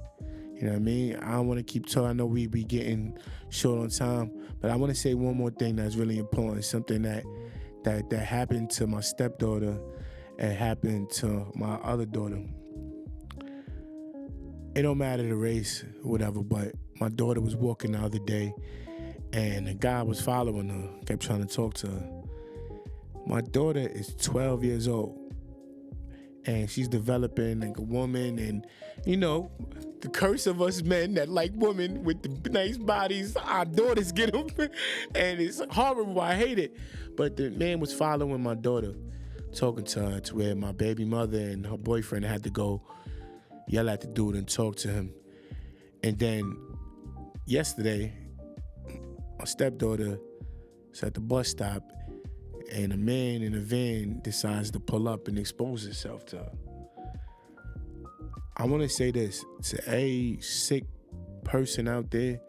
You know what I mean? I don't want to keep talking. I know we be getting short on time, but I want to say one more thing that's really important. Something that happened to my stepdaughter and happened to my other daughter. It don't matter the race, whatever, but my daughter was walking the other day and a guy was following her, kept trying to talk to her. My daughter is 12 years old and she's developing like a woman, and you know, the curse of us men that like women with the nice bodies, our daughters get them, and it's horrible, I hate it. But the man was following my daughter, talking to her, to where my baby mother and her boyfriend had to go yell at the dude and talk to him. And then yesterday, my stepdaughter was at the bus stop and a man in a van decides to pull up and expose himself to her. I want to say this to a sick person out there: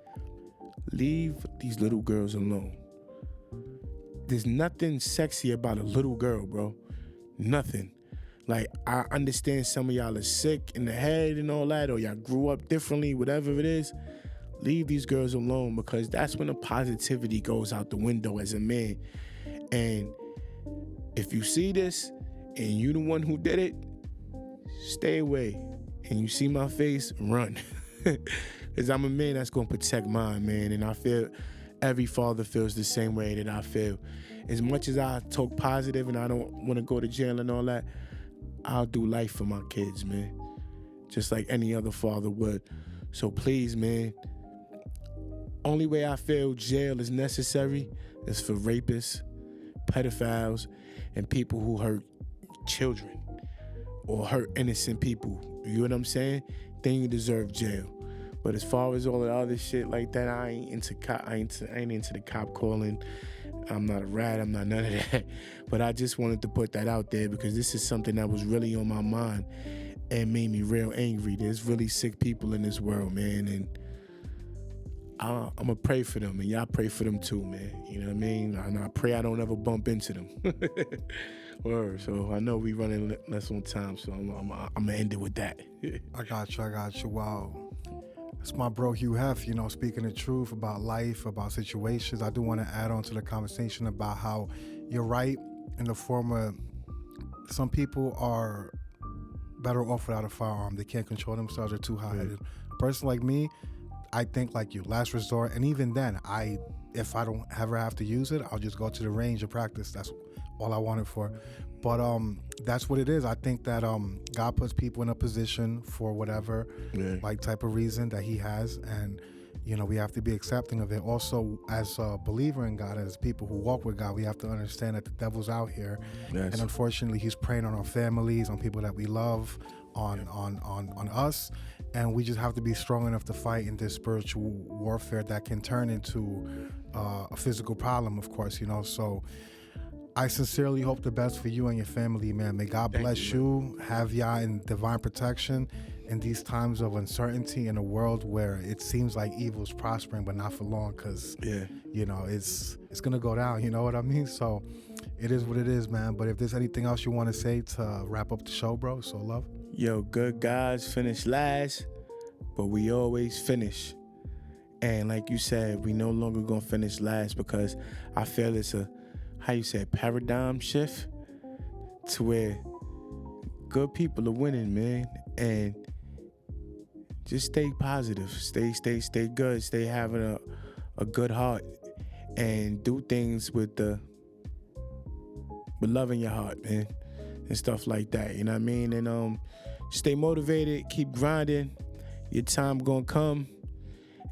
leave these little girls alone. There's nothing sexy about a little girl, bro. Nothing. Like, I understand some of y'all are sick in the head and all that, or y'all grew up differently, whatever it is. Leave these girls alone, because that's when the positivity goes out the window as a man. And if you see this and you the one who did it, stay away. And you see my face, run. Because I'm a man that's going to protect mine, man. And I feel every father feels the same way that I feel. As much as I talk positive and I don't want to go to jail and all that, I'll do life for my kids, man. Just like any other father would. So please, man, only way I feel jail is necessary is for rapists, pedophiles, and people who hurt children or hurt innocent people. You know what I'm saying? Then you deserve jail. But as far as all the other shit like that, I ain't into the cop calling. I'm not a rat. I'm not none of that. But I just wanted to put that out there because this is something that was really on my mind and made me real angry. There's really sick people in this world, man, and I'm going to pray for them, and y'all pray for them too, man. You know what I mean? And I pray I don't ever bump into them. Word. So I know we running less on time, so I'm going to end it with that. I got you. Wow. That's my bro Hue Hef, you know, speaking the truth about life, about situations. I do want to add on to the conversation about how you're right in the form of some people are better off without a firearm. They can't control themselves. They're too high-headed. A person like me, I think like you, last resort. And even then, if I don't ever have to use it, I'll just go to the range and practice. That's all I want it for. But that's what it is. I think that God puts people in a position for whatever like type of reason that he has. And, you know, we have to be accepting of it. Also, as a believer in God, as people who walk with God, we have to understand that the devil's out here. Yes. And unfortunately, he's preying on our families, on people that we love, on us. And we just have to be strong enough to fight in this spiritual warfare that can turn into a physical problem, of course, you know. So I sincerely hope the best for you and your family, man. May God bless you, have y'all in divine protection in these times of uncertainty in a world where it seems like evil's prospering, but not for long, because, you know, it's going to go down, you know what I mean? So it is what it is, man. But if there's anything else you want to say to wrap up the show, bro, so love. Yo, good guys finish last, but we always finish. And like you said, we no longer going to finish last because I feel it's a, how you say, paradigm shift to where good people are winning, man. And just stay positive, stay good, stay having a good heart, and do things with love in your heart, man, and stuff like that. You know what I mean? And stay motivated, keep grinding. Your time gonna come.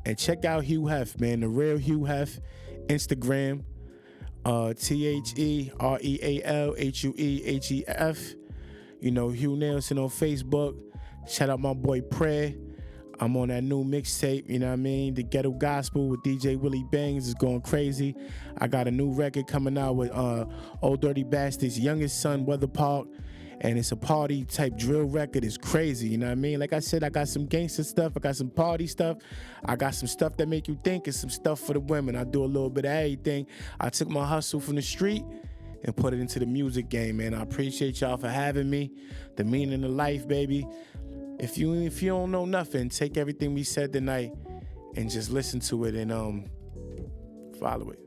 And check out Hue Hef, man, the real Hue Hef, Instagram. TheRealHuehef. You know, Hugh Nelson on Facebook. Shout out my boy Prayer. I'm on that new mixtape, you know what I mean? The Ghetto Gospel with DJ Willie Bangs is going crazy. I got a new record coming out with Old Dirty Bastard's youngest son, Weather Park. And it's a party type drill record. It's crazy, you know what I mean? Like I said, I got some gangster stuff. I got some party stuff. I got some stuff that make you think, and some stuff for the women. I do a little bit of everything. I took my hustle from the street and put it into the music game, man. I appreciate y'all for having me. The meaning of life, baby. If you don't know nothing, take everything we said tonight and just listen to it and follow it.